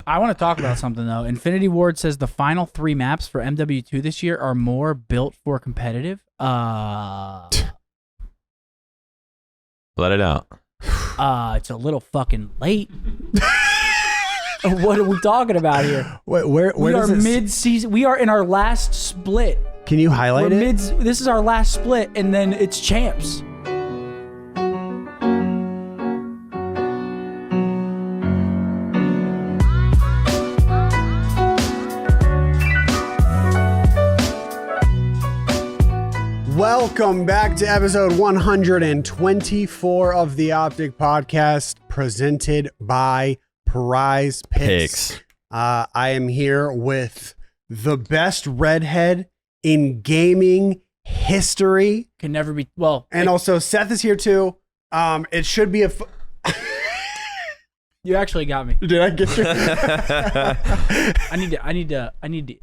I want to talk about something, though. Infinity Ward says the final 3 maps for MW2 this year are more built for competitive. Let it out. It's a little fucking late. What are we talking about here? Where we are mid-season. We are in our last split. Can you highlight it? This is our last split, and then it's champs. Welcome back to episode 124 of the OpTic Podcast, presented by Prize Picks. I am here with the best redhead in gaming history. Can never be, and also Seth is here too. It should be you actually got me. Did I get you? I need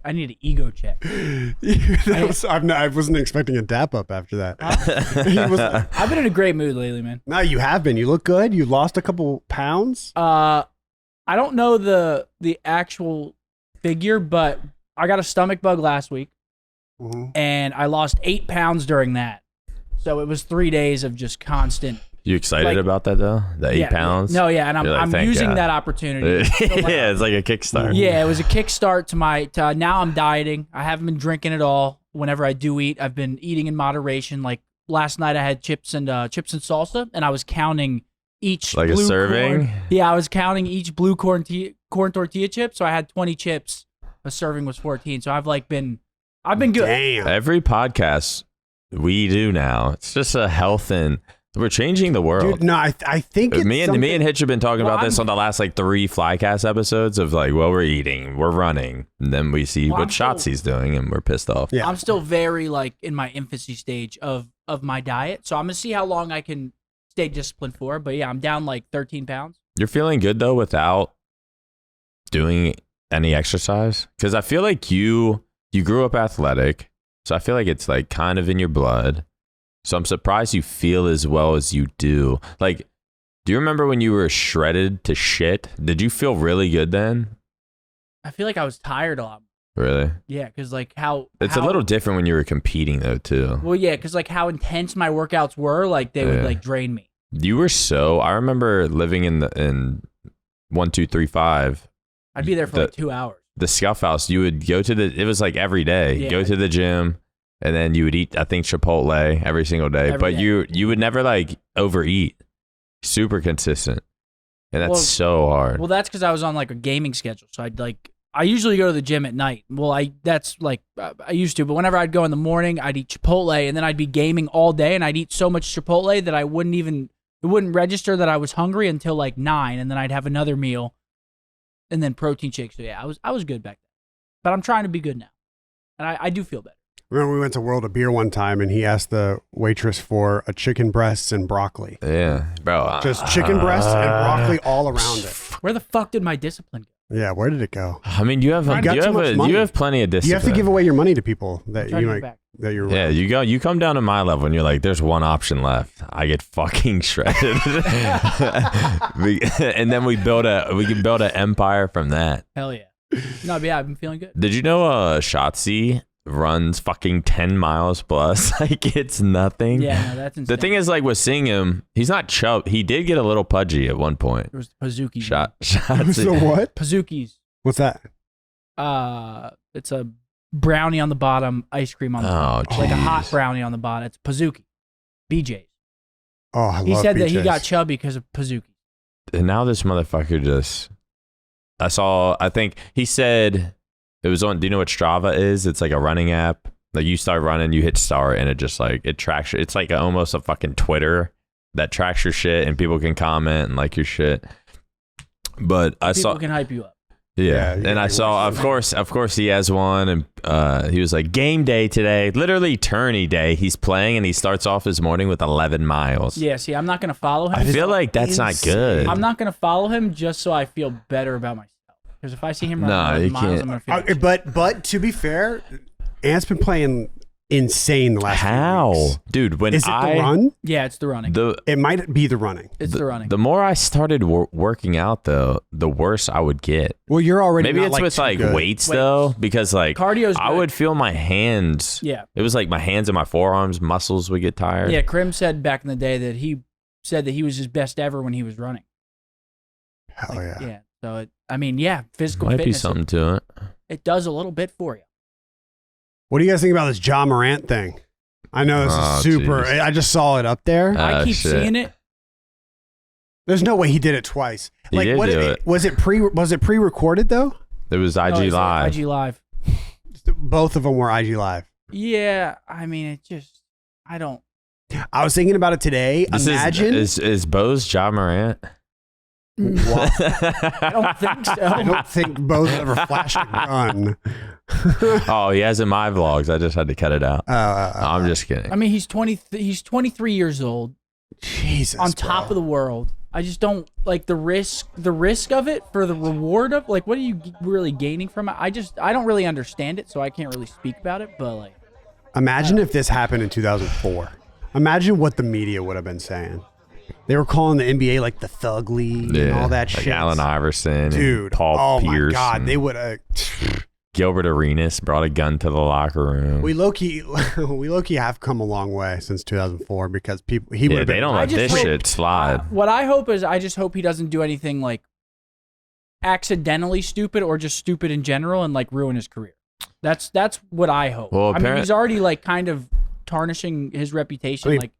an ego check. I wasn't expecting a dap up after that. I've been in a great mood lately, man. No, you have been. You look good. You lost a couple pounds. I don't know the actual figure, but I got a stomach bug last week, and I lost 8 pounds during that. So it was 3 days of just constant. You excited about that though? The 8 pounds? No, yeah, and I'm using that opportunity. So yeah, it's like a kickstart. Yeah, it was a kickstart to now I'm dieting. I haven't been drinking at all. Whenever I do eat, I've been eating in moderation. Like last night, I had chips and salsa, and I was counting each like blue a serving. Corn. Yeah, I was counting each blue corn tortilla chip. So I had 20 chips. A serving was 14. So I've been good. Damn. Every podcast we do now, it's just a health and. We're changing the world. Dude, no, I think it's me and Hitch have been talking about this on the last 3 Flycast episodes of we're eating, we're running, and then we see what Shotzi's doing, and we're pissed off. Yeah. I'm still very in my infancy stage of my diet, so I'm gonna see how long I can stay disciplined for. But yeah, I'm down 13 pounds. You're feeling good though without doing any exercise, because I feel like you grew up athletic, so I feel like it's kind of in your blood. So I'm surprised you feel as well as you do. Do you remember when you were shredded to shit? Did you feel really good then? I feel like I was tired a lot. Really? Yeah, because It's a little different when you were competing though too. Well, yeah, because how intense my workouts were, they would drain me. You were I remember living in 1235. I'd be there for 2 hours. The Scuff House, you would go to it was every day. Yeah. Go to the gym. And then you would eat, I think, Chipotle every single day. But you would never overeat. Super consistent. And that's so hard. Well, that's because I was on a gaming schedule. So I usually go to the gym at night. Well, I used to. But whenever I'd go in the morning, I'd eat Chipotle. And then I'd be gaming all day. And I'd eat so much Chipotle that it wouldn't register that I was hungry until 9. And then I'd have another meal. And then protein shakes. So yeah, I was good back then. But I'm trying to be good now. And I do feel better. Remember we went to World of Beer one time and he asked the waitress for a chicken breasts and broccoli. Yeah, bro. Just chicken breasts and broccoli all around it. Where the fuck did my discipline go? Yeah, where did it go? I mean, you have plenty of discipline. You have to give away your money to people that you're Yeah, you come down to my level and you're like, there's one option left. I get fucking shredded. And then we can build an empire from that. Hell yeah. No, but yeah, I've been feeling good. Did you know Shotzi runs fucking 10 miles plus? It's nothing. Yeah, no, that's insane. The thing is, with seeing him, he's not chub. He did get a little pudgy at one point. There was the Pizookie. So what? Pizookies. What's that? It's a brownie on the bottom, ice cream on the top. A hot brownie on the bottom. It's Pizookie. BJ's. Oh, I love He said BJ's. that he got chubby because of Pizookie. And now this motherfucker I think he said it was on, do you know what Strava is? It's a running app. You start running, you hit start, and it just it tracks. It's almost a fucking Twitter that tracks your shit, and people can comment and your shit. But people can hype you up. Yeah, and I saw, of course, he has one, and he was game day today, literally tourney day. He's playing, and he starts off his morning with 11 miles. Yeah, see, I'm not going to follow him. I feel like that's not good. I'm not going to follow him just so I feel better about myself. Because if I see him running 11 miles, I'm going to feel but to be fair, Ant's been playing insane the last few weeks. Dude, when Is it the run? Yeah, it's the running. It might be the running. It's the running. The more I started working out, though, the worse I would get. Well, you're already Maybe not, it's like, with too like good. weights though, because like Cardio's I good. would feel my hands. Yeah. It was like my hands and my forearms muscles would get tired. Yeah, Krim said back in the day that he said that he was his best ever when he was running. Hell yeah. Yeah. So, physical Might be fitness, something to it. it does a little bit for you. What do you guys think about this Ja Morant thing? I know this is super. Geez. I just saw it up there. I keep shit. seeing it. There's no way he did it twice. He Like, did what do it, was it pre-recorded though? It was IG Oh, it's Live. IG Live. Both of them were IG Live. Yeah, I mean, it just, I don't. I was thinking about it today. This Imagine. is Bo's Ja Morant? What? I don't think so. I don't think both ever flashed a gun. Oh, he has in my vlogs. I just had to cut it out. I'm just kidding. I mean, he's 23 years old, Jesus. on top of the world. I just don't like the risk of it for the reward of, like, what are you really gaining from it? I don't really understand it, so I can't really speak about it, but like. Imagine if this happened in 2004. Imagine what the media would have been saying. They were calling the NBA like the thug league and all that like shit. Allen Iverson, Dude, and Paul Pierce. my God, and they would have. Gilbert Arenas brought a gun to the locker room. We low key have come a long way since 2004 because people he would Yeah, have they been. don't let just this hope- shit slide. What I hope is, I just hope he doesn't do anything like accidentally stupid or just stupid in general and like ruin his career. That's what I hope. Well, I mean, he's already like kind of tarnishing his reputation. I mean, like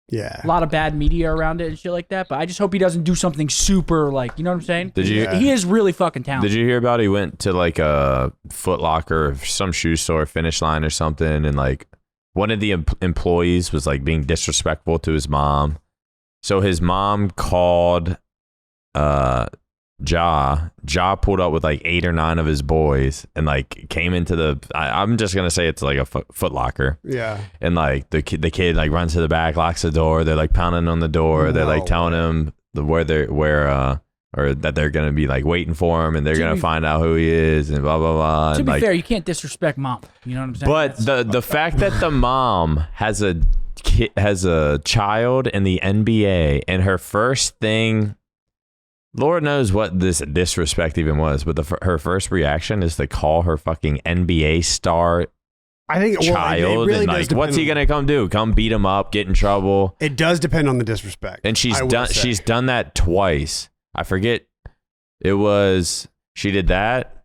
Yeah. a lot of bad media around it and shit like that. But I just hope he doesn't do something super like, you know what I'm saying? Did you? Yeah. He is really fucking talented. Did you hear about? He went to like a Foot Locker or some shoe store, Finish Line or something, and like one of the employees was like being disrespectful to his mom. So his mom called Ja pulled up with like 8 or 9 of his boys and like came into the I'm just gonna say it's like a Foot Locker. Yeah. And like the kid like runs to the back, locks the door. They're like pounding on the door. They're like telling him or that they're gonna be like waiting for him and they're gonna find out who he is and blah blah blah. To and be like, fair, you can't disrespect mom. You know what I'm saying? but the fact that the mom has a child in the NBA and her first thing, Lord knows what this disrespect even was, but her first reaction is to call her fucking NBA star I think child, it really and does like, what's he depend gonna come do? Come beat him up, get in trouble? It does depend on the disrespect. And she's I will done. say. She's done that twice. I forget. It was she did that.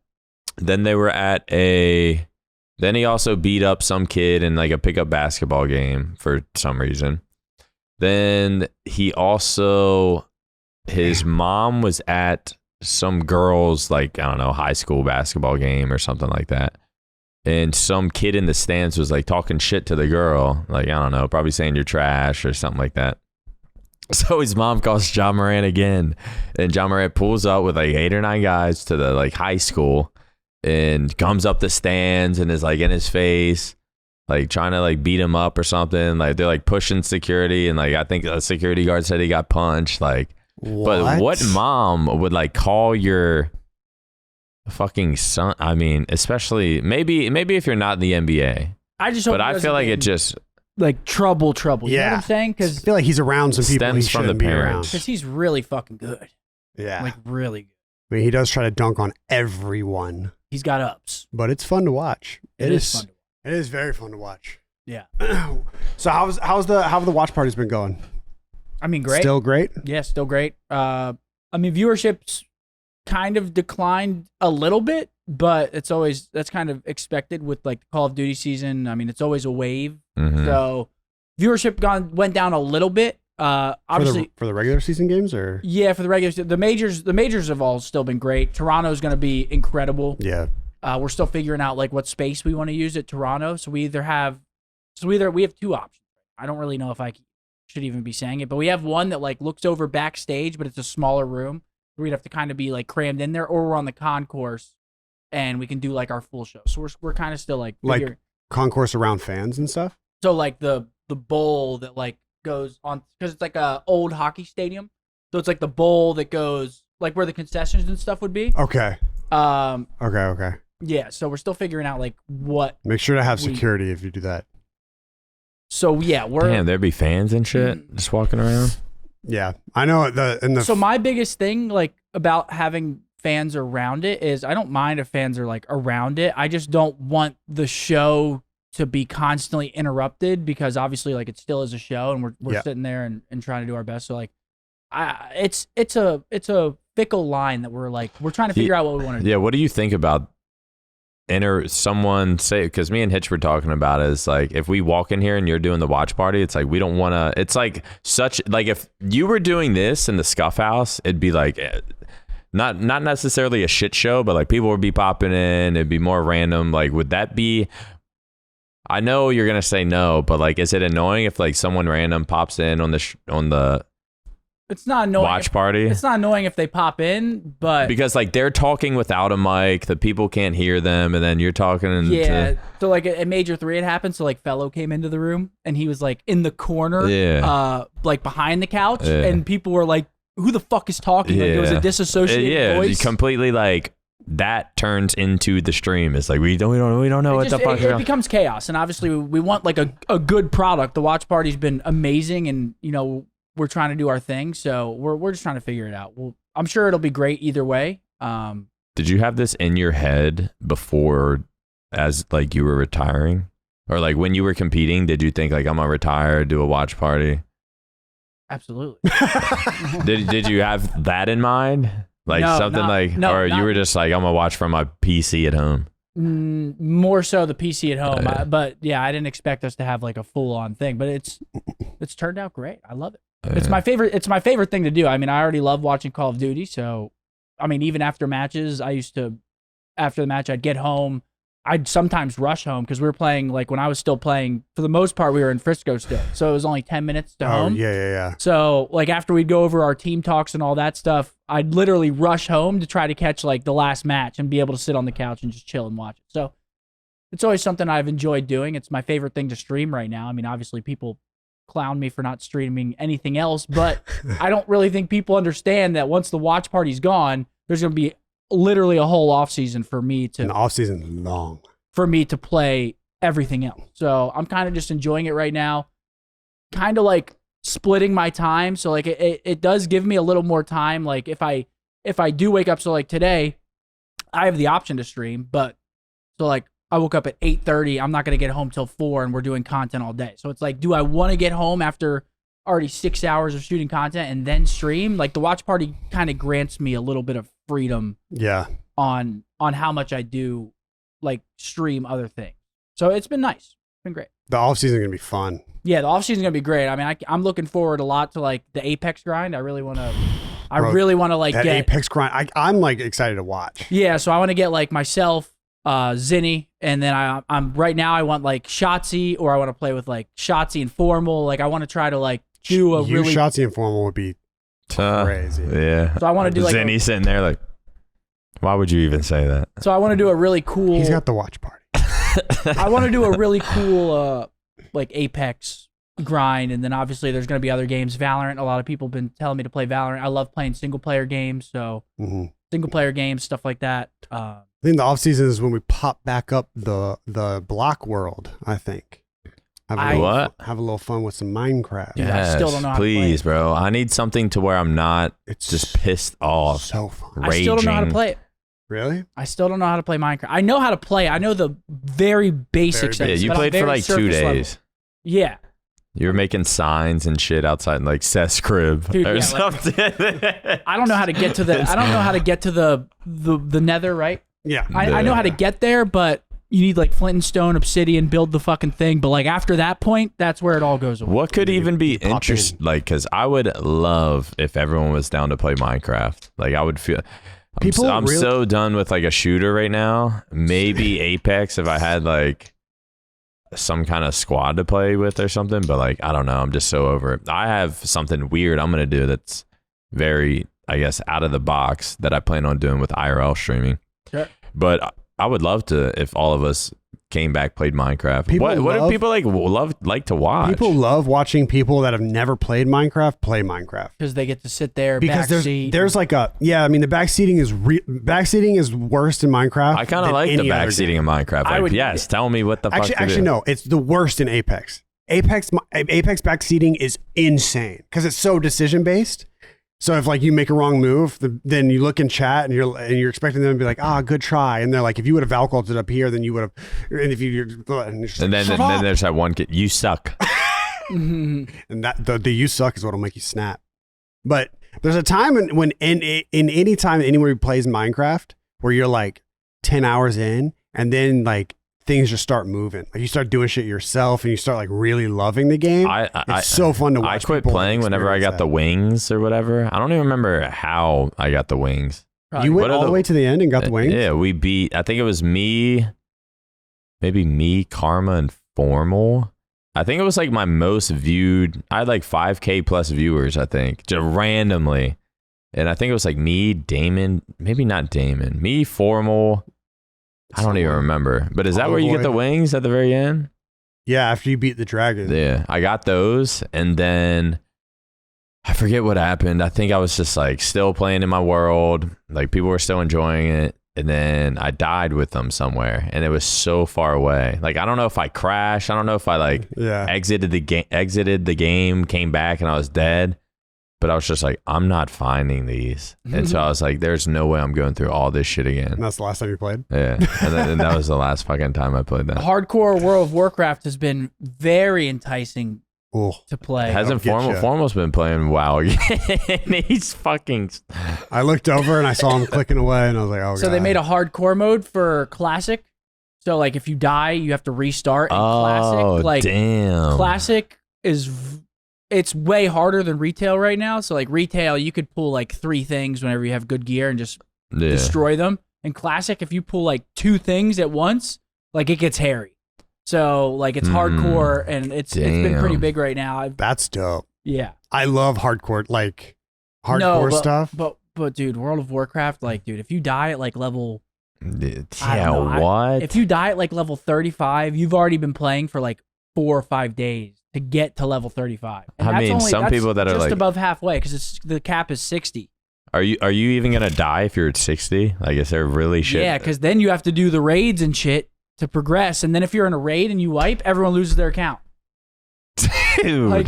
Then they were at a. Then he also beat up some kid in like a pickup basketball game for some reason. Then he also, his mom was at some girls like, I don't know, high school basketball game or something like that. And some kid in the stands was like talking shit to the girl. Like, I don't know, probably saying you're trash or something like that. So his mom calls Ja Morant again. And Ja Morant pulls up with like 8 or 9 guys to the like high school and comes up the stands and is like in his face, like trying to like beat him up or something. Like they're like pushing security. And like, I think a security guard said he got punched. Like, but what mom would like call your fucking son? I mean, especially maybe if you're not in the NBA. I just hope But he I doesn't feel like get it just like trouble. You know what Yeah. I'm saying? I Because feel like he's around some people he stems from the shouldn't be parents. around. he's really fucking good. Yeah. Like really good. I mean, he does try to dunk on everyone, He's got ups. but it's fun to watch. It is fun. It is very fun to watch. Yeah. So how have the watch parties been going? I mean, great. Still great. Yeah, still great. I mean, viewership's kind of declined a little bit, but that's kind of expected with like the Call of Duty season. I mean, it's always a wave. Mhm. So viewership went down a little bit. Obviously, for the regular season games, or yeah, for the regular, the majors have all still been great. Toronto's going to be incredible. yeah. We're still figuring out like what space we want to use at Toronto. So we have 2 options. I don't really know if I should even be saying it, but we have one that like looks over backstage, but it's a smaller room. We'd have to kind of be like crammed in there, or we're on the concourse and we can do like our full show. So we're kind of still like Concourse around fans and stuff. so like the bowl that like goes on, because it's like a old hockey stadium. So it's like the bowl that goes like where the concessions and stuff would be. Okay. Um, Okay. yeah. So we're still figuring out like what. Make sure to have security if you do that. So yeah, Damn, there'd be fans and shit just walking around. Yeah, I know So my biggest thing like about having fans around it is I don't mind if fans are like around it. I just don't want the show to be constantly interrupted because obviously like it still is a show and we're sitting there and trying to do our best. So like it's a fickle line that we're trying to figure out what we want to do. Yeah, what do you think about someone say, because me and Hitch were talking about it, is like if we walk in here and you're doing the watch party, it's like we don't want to, it's like such, like if you were doing this in the Scuff House, it'd be like not necessarily a shit show, but like people would be popping in, it'd be more random. Like would that be, I know you're gonna say no, but like is it annoying if like someone random pops in on the it's not annoying. Watch party. It's not annoying if they pop in, but because like they're talking without a mic, the people can't hear them, and then you're talking. So like at Major 3, it happened. So like Fellow came into the room and he was like in the corner, like behind the couch, and people were like, "Who the fuck is talking?" Like it was a disassociated voice. Completely like that turns into the stream. It's like we don't know what the fuck. It becomes chaos, and obviously we want like a good product. The watch party's been amazing, and we're trying to do our thing, so we're just trying to figure it out. I'm sure it'll be great either way. Did you have this in your head before, as like you were retiring, or like when you were competing? Did you think like I'm gonna retire, do a watch party? Absolutely. Did you have that in mind, like you were just like I'm gonna watch from my PC at home? More so the PC at home, but yeah, I didn't expect us to have like a full on thing, but it's turned out great. I love it. It's my favorite thing to do. I mean, I already love watching Call of Duty. So, I mean, even after matches, after the match, I'd get home. I'd sometimes rush home because we were playing, like when I was still playing, for the most part, we were in Frisco still. So it was only 10 minutes to home. Yeah. So like after we'd go over our team talks and all that stuff, I'd literally rush home to try to catch like the last match and be able to sit on the couch and just chill and watch it. So it's always something I've enjoyed doing. It's my favorite thing to stream right now. I mean, obviously people clown me for not streaming anything else, but I don't really think people understand that once the watch party's gone, there's going to be literally a whole off season for me to. An off season long. For me to play everything else. So I'm kind of just enjoying it right now. Kind of like splitting my time. So like it does give me a little more time. Like if I do wake up, so like today, I have the option to stream, but so like I woke up at 8:30. I'm not going to get home till 4 and we're doing content all day. So it's like, do I want to get home after already 6 hours of shooting content and then stream? Like the watch party kind of grants me a little bit of freedom on how much I do like stream other things. So it's been nice. It's been great. The off season is going to be fun. Yeah, the off season is going to be great. I mean, I'm looking forward a lot to like the Apex grind. I really want to like that get Apex grind. I'm like excited to watch. Yeah, so I want to get like myself, Zinni, and then I'm right now I want like Shotzi, or I want to play with like Shotzi and Formal. Like I want to try to like do a really Shotzi and Formal would be crazy. Yeah. So I want to do like Zinni sitting there like, why would you even say that? So I want to do a really cool. He's got the watch party. I want to do a really cool like Apex grind, and then obviously there's going to be other games. Valorant. A lot of people have been telling me to play Valorant. I love playing single player games, so single player games, stuff like that. I think the off season is when we pop back up the block world. I think. Have a little fun with some Minecraft. Yes, I still don't know how to play it. Bro. I need something to where I'm not just pissed off. So fun. Raging. I still don't know how to play it. Really? I still don't know how to play Minecraft. I know how to play. I know the very basics. Yeah, you played for like 2 days. Level. Yeah. You were making signs and shit outside like Seth's crib or something. I don't know how to get to the. I don't know how to get to the Nether. Right? Yeah. I know how to get there, but you need like flint and stone, obsidian, build the fucking thing. But like after that point, that's where it all goes away. What could even be interesting? Like, because I would love if everyone was down to play Minecraft. Like, I would feel. I'm so done with like a shooter right now. Maybe Apex if I had like some kind of squad to play with or something. But like, I don't know. I'm just so over it. I have something weird I'm going to do that's very, I guess, out of the box that I plan on doing with IRL streaming. Sure. But I would love to if all of us came back, played Minecraft. What do people like to watch? People love watching people that have never played Minecraft play Minecraft because they get to sit there because there's like a I mean the backseating is worse in Minecraft. I kind of like the backseating in Minecraft. Like, tell me what the fuck. Actually, no, it's the worst in Apex. Apex backseating is insane because it's so decision based. So if like you make a wrong move, then you look in chat and you're expecting them to be like, good try, and they're like, if you would have Valculted up here, then you would have, and if then there's that one kid, you suck, and that the you suck is what'll make you snap. But there's a time when in any time anywhere plays Minecraft where you're like 10 hours in, and then like things just start moving. Like you start doing shit yourself and you start like really loving the game. It's so fun to watch. I quit playing whenever I got the wings or whatever. I don't even remember how I got the wings. You went all the way to the end and got the wings? Yeah, we beat, I think it was maybe me, Karma, and Formal. I think it was like my most viewed. I had like 5K plus viewers, I think, just randomly. And I think it was like me, Damon, maybe not Damon, me, Formal. I don't even remember. But is that where you get the wings at the very end? Yeah, after you beat the dragon. Yeah, I got those. And then I forget what happened. I think I was just like still playing in my world. Like people were still enjoying it. And then I died with them somewhere. And it was so far away. Like I don't know if I crashed. I don't know if I like exited the game, came back and I was dead. But I was just like, I'm not finding these. And so I was like, there's no way I'm going through all this shit again. And that's the last time you played? Yeah. And that was the last fucking time I played that. Hardcore World of Warcraft has been very enticing to play. Hasn't Formal's been playing WoW again? He's fucking... I looked over and I saw him clicking away and I was like, God. So they made a hardcore mode for Classic. So like if you die, you have to restart. And Classic, like, damn. Classic is... It's way harder than retail right now. So like retail, you could pull like 3 things whenever you have good gear and just destroy them. In Classic, if you pull like 2 things at once, like it gets hairy. So like it's hardcore and it's been pretty big right now. That's dope. Yeah. I love hardcore stuff. But dude, World of Warcraft, like dude, if you die at like level what? If you die at like level 35, you've already been playing for like 4 or 5 days to get to level 35. And I mean, some people that are just like above halfway because the cap is 60. Are you even gonna die if you're at 60? Like, is there really shit? Yeah, because then you have to do the raids and shit to progress, and then if you're in a raid and you wipe, everyone loses their account. Dude. Like,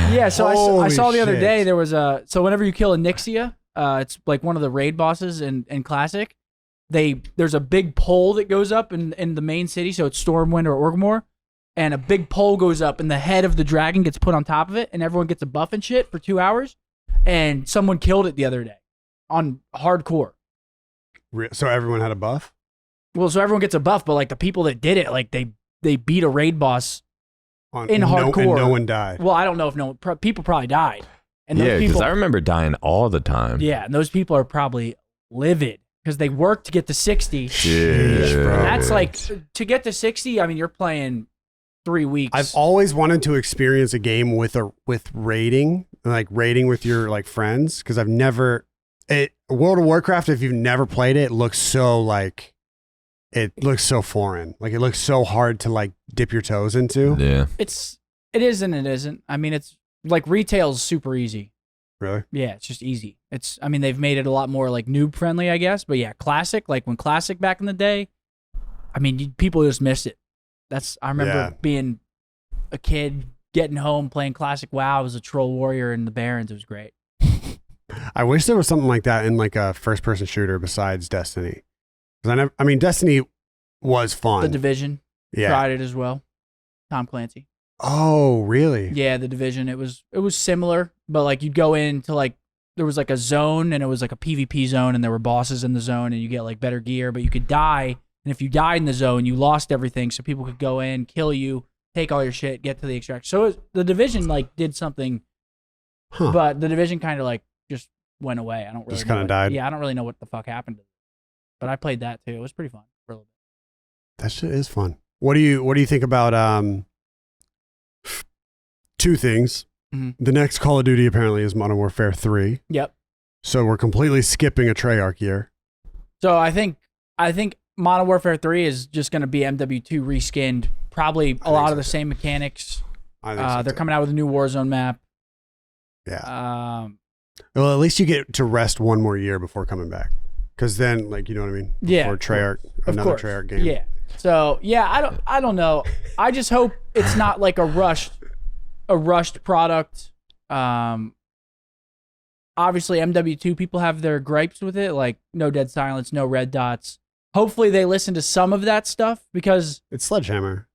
yeah. So I saw the other day there was so whenever you kill a Nixia, it's like one of the raid bosses in Classic. There's a big pole that goes up in the main city, so it's Stormwind or Orgrimmar. And a big pole goes up, and the head of the dragon gets put on top of it, and everyone gets a buff and shit for 2 hours. And someone killed it the other day on hardcore. So everyone had a buff? Well, so everyone gets a buff, but like the people that did it, like they beat a raid boss in hardcore. And no one died. Well, I don't know if people probably died. And yeah, because I remember dying all the time. Yeah, and those people are probably livid because they worked to get to 60. Jeez, bro. That's like, to get to 60, I mean, you're playing 3 weeks. I've always wanted to experience a game with raiding, like raiding with your like friends, because I've never World of Warcraft, if you've never played it, looks so foreign. Like it looks so hard to like dip your toes into. Yeah. It is and it isn't. I mean, it's like retail's super easy. Really? Yeah, it's just easy. I mean, they've made it a lot more like noob friendly, I guess. But yeah, Classic, like when Classic back in the day, I mean, people just missed it. I remember being a kid, getting home, playing Classic WoW. I was a troll warrior in the Barrens. It was great. I wish there was something like that in like a first-person shooter besides Destiny. Because I mean, Destiny was fun. The Division, tried it as well. Tom Clancy. Oh, really? Yeah, The Division. It was similar, but like you'd go into like there was like a zone and it was like a PvP zone and there were bosses in the zone and you get like better gear, but you could die. And if you died in the zone, you lost everything. So people could go in, kill you, take all your shit, get to the extraction. So the Division like did something, but the Division kind of like just went away. I don't really just kind of died. Yeah, I don't really know what the fuck happened to it. But I played that too. It was pretty fun for a little bit. That shit is fun. What do you think about 2 things? Mm-hmm. The next Call of Duty apparently is Modern Warfare 3. Yep. So we're completely skipping a Treyarch year. So I think Modern Warfare 3 is just going to be MW2 reskinned. Probably a lot of the same mechanics. I think so they're too. coming out with a new Warzone map. Yeah. Well, at least you get to rest 1 more year before coming back. Because then, like, you know what I mean? Yeah. Or Treyarch, another Treyarch game. Yeah. So yeah, I don't know. I just hope it's not like a rushed product. Obviously MW2 people have their gripes with it, like no dead silence, no red dots. Hopefully they listen to some of that stuff because it's Sledgehammer.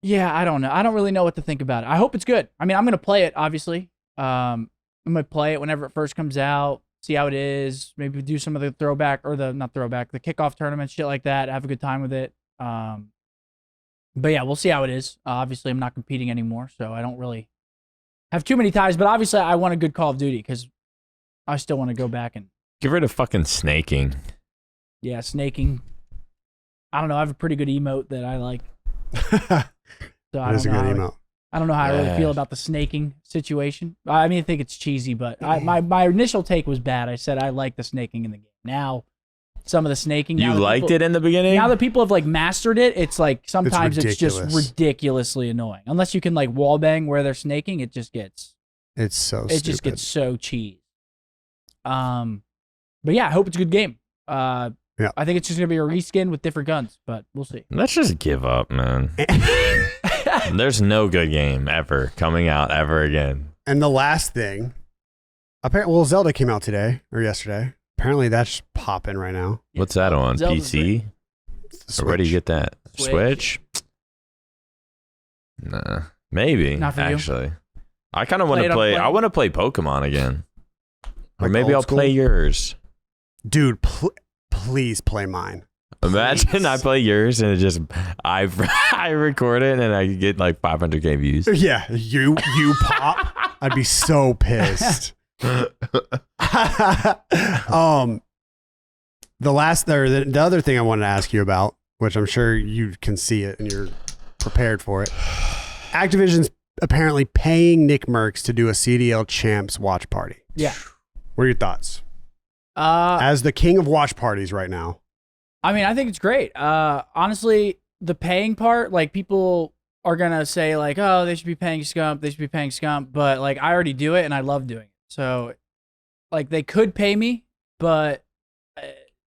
Yeah, I don't know. I don't really know what to think about it. I hope it's good. I mean, I'm gonna play it, obviously. I'm gonna play it whenever it first comes out, see how it is. Maybe do some of the the kickoff tournament, shit like that. Have a good time with it. But yeah, we'll see how it is. Obviously, I'm not competing anymore, so I don't really have too many ties. But obviously, I want a good Call of Duty because I still want to go back and get rid of fucking snaking. Yeah, snaking. I don't know. I have a pretty good emote that I like. So I don't know how I really feel about the snaking situation. I mean, I think it's cheesy, but my initial take was bad. I said I like the snaking in the game. Now, some of the snaking. You liked it in the beginning? Now that people have like mastered it, it's like sometimes it's just ridiculously annoying. Unless you can like wallbang where they're snaking, it just gets. It's so It stupid. just gets so cheese. But yeah, I hope it's a good game. Yeah. I think it's just gonna be a reskin with different guns, but we'll see. Let's just give up, man. There's no good game ever coming out ever again. And the last thing, apparently, Zelda came out today or yesterday. Apparently, that's popping right now. What's that on? Zelda's PC? Or where do you get that? Switch? Nah, maybe. Not for you? Actually, I kind of want to play. I want to play Pokemon again, or Like maybe I'll play yours. Dude, please play mine. Imagine I play yours and it just I record it and I get like 500K views. Yeah, you pop. I'd be so pissed. The other thing I wanted to ask you about, which I'm sure you can see it and you're prepared for it. Activision's apparently paying Nick Merckx to do a CDL Champs watch party. Yeah. What are your thoughts? As the king of watch parties right now. I mean, I think it's great. Honestly, the paying part, like people are gonna say like, oh, they should be paying Scump, but like I already do it and I love doing it. So like they could pay me, but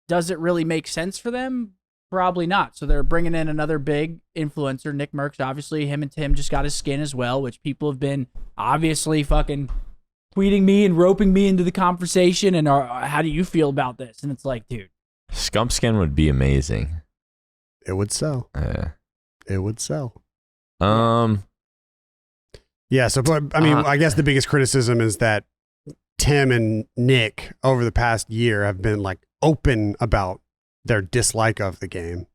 does it really make sense for them? Probably not. So they're bringing in another big influencer, Nick Merckx. Obviously, him and Tim just got his skin as well, which people have been obviously fucking tweeting me and roping me into the conversation. And how do you feel about this? And it's like, dude. Scump skin would be amazing. It would sell. Yeah. It would sell. Yeah, so I mean, I guess the biggest criticism is that Tim and Nick over the past year have been like open about their dislike of the game,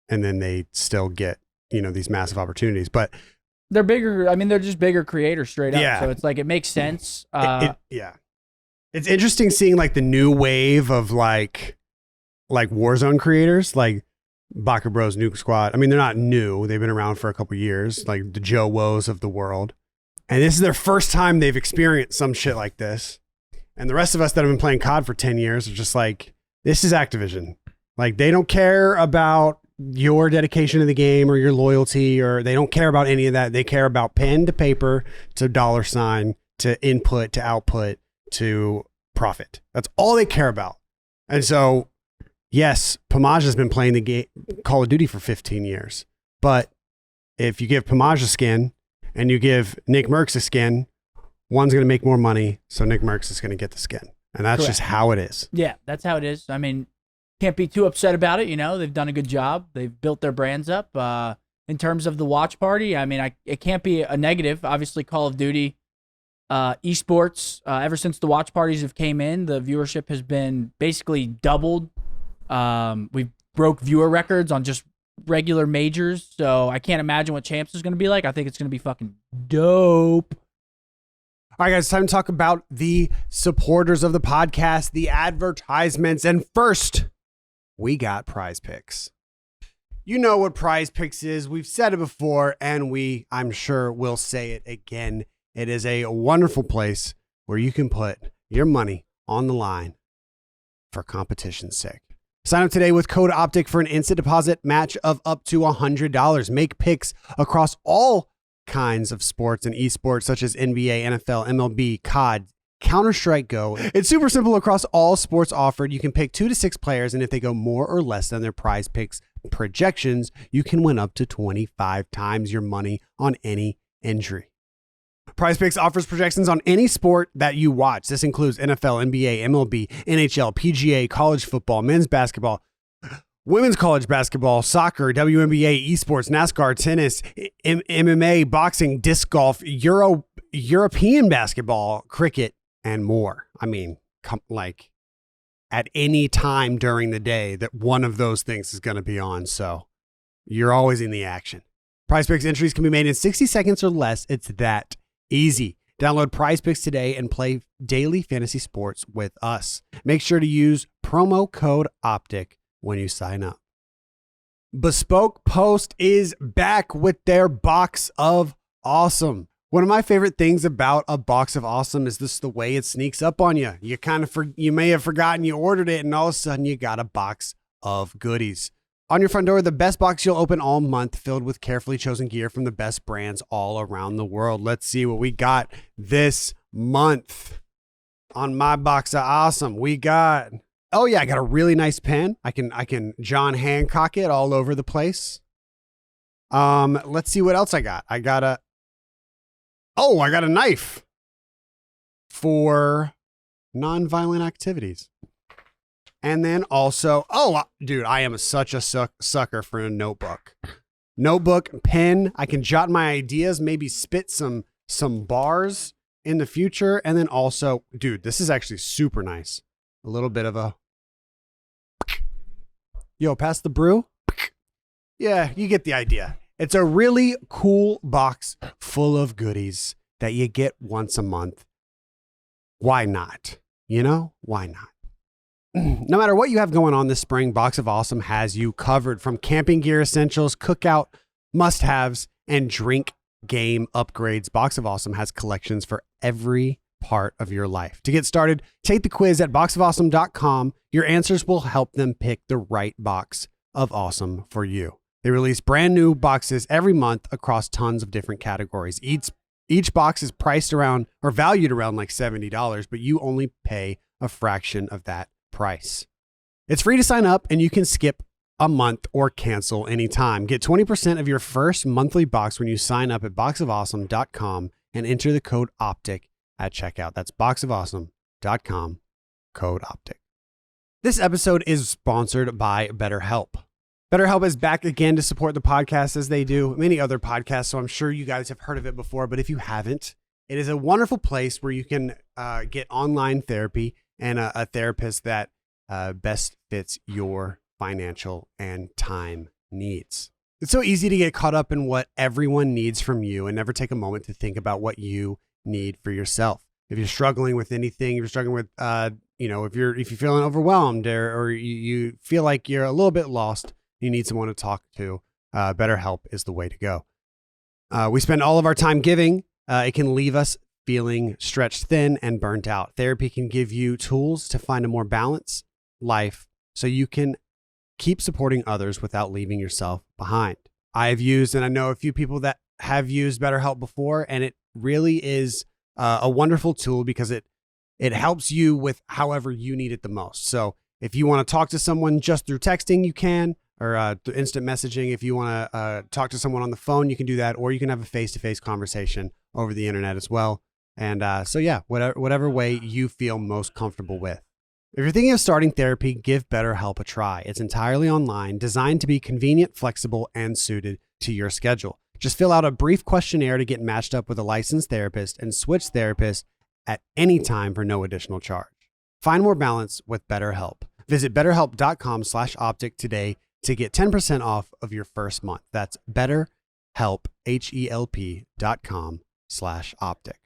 and then they still get, these massive opportunities. But they're bigger. I mean, they're just bigger creators straight up. Yeah. So it's like, it makes sense. Yeah. It's interesting seeing like the new wave of like Warzone creators, like Baka Bros, Nuke Squad. I mean, they're not new. They've been around for a couple years, like the Joe Woes of the world. And this is their first time they've experienced some shit like this. And the rest of us that have been playing COD for 10 years are just like, this is Activision. Like, they don't care about your dedication to the game or your loyalty, or they don't care about any of that. They care about pen to paper to $, to input to output to profit. That's all they care about. And so, yes, Pamaj has been playing the game Call of Duty for 15 years. But if you give Pamaj a skin and you give Nick Merckx a skin, one's going to make more money, so Nick Merckx is going to get the skin. And that's just how it is. Yeah, that's how it is. I mean, can't be too upset about it. They've done a good job. They've built their brands up. In terms of the watch party, I mean, it can't be a negative. Obviously, Call of Duty esports, ever since the watch parties have came in, the viewership has been basically doubled. We broke viewer records on just regular majors, so I can't imagine what Champs is going to be like. I think it's going to be fucking dope. All right, guys, it's time to talk about the supporters of the podcast, the advertisements, and first, we got Prize Picks. You know what Prize Picks is. We've said it before, and I'm sure, will say it again. It is a wonderful place where you can put your money on the line for competition's sake. Sign up today with code OpTic for an instant deposit match of up to $100. Make picks across all kinds of sports and esports such as NBA, NFL, MLB, COD, Counter-Strike Go. It's super simple across all sports offered. You can pick 2 to 6 players, and if they go more or less than their Prize Picks projections, you can win up to 25 times your money on any entry. PrizePicks offers projections on any sport that you watch. This includes NFL, NBA, MLB, NHL, PGA, college football, men's basketball, women's college basketball, soccer, WNBA, esports, NASCAR, tennis, MMA, boxing, disc golf, European basketball, cricket, and more. I mean, like at any time during the day that one of those things is going to be on. So you're always in the action. PrizePicks entries can be made in 60 seconds or less. It's that easy. Download PrizePicks today and play daily fantasy sports with us. Make sure to use promo code OpTic when you sign up. Bespoke Post is back with their box of awesome. One of my favorite things about a box of awesome is this the way it sneaks up on you. You may have forgotten you ordered it, and all of a sudden you got a box of goodies. On your front door, the best box you'll open all month, filled with carefully chosen gear from the best brands all around the world. Let's see what we got this month. On my box of awesome, we got, oh yeah, I got a really nice pen. I can John Hancock it all over the place. Let's see what else I got. I got a knife for nonviolent activities. And then also, dude, I am such a sucker for a notebook. Notebook, pen, I can jot my ideas, maybe spit some bars in the future. And then also, dude, this is actually super nice. A little bit of a, yo, pass the brew? Yeah, you get the idea. It's a really cool box full of goodies that you get once a month. Why not? You know, why not? No matter what you have going on this spring, Box of Awesome has you covered. From camping gear essentials, cookout must-haves, and drink game upgrades, Box of Awesome has collections for every part of your life. To get started, take the quiz at boxofawesome.com. Your answers will help them pick the right box of awesome for you. They release brand new boxes every month across tons of different categories. Each box is priced around or valued around like $70, but you only pay a fraction of that price. It's free to sign up and you can skip a month or cancel anytime. Get 20% of your first monthly box when you sign up at boxofawesome.com and enter the code OpTic at checkout. That's boxofawesome.com, code OpTic. This episode is sponsored by BetterHelp. BetterHelp is back again to support the podcast as they do many other podcasts, so I'm sure you guys have heard of it before, but if you haven't, it is a wonderful place where you can get online therapy and a therapist that best fits your financial and time needs. It's so easy to get caught up in what everyone needs from you and never take a moment to think about what you need for yourself. If you're struggling with anything, if you're struggling with, if you're feeling overwhelmed or you feel like you're a little bit lost, you need someone to talk to, BetterHelp is the way to go. We spend all of our time giving. It can leave us feeling stretched thin and burnt out. Therapy can give you tools to find a more balanced life so you can keep supporting others without leaving yourself behind. I have used, and I know a few people that have used BetterHelp before, and it really is a wonderful tool because it helps you with however you need it the most. So if you want to talk to someone just through texting, you can, or through instant messaging. If you want to talk to someone on the phone, you can do that, or you can have a face-to-face conversation over the internet as well. And so yeah, whatever way you feel most comfortable with. If you're thinking of starting therapy, give BetterHelp a try. It's entirely online, designed to be convenient, flexible, and suited to your schedule. Just fill out a brief questionnaire to get matched up with a licensed therapist and switch therapists at any time for no additional charge. Find more balance with BetterHelp. Visit betterhelp.com/optic today to get 10% off of your first month. That's BetterHelp, HELP.com/optic.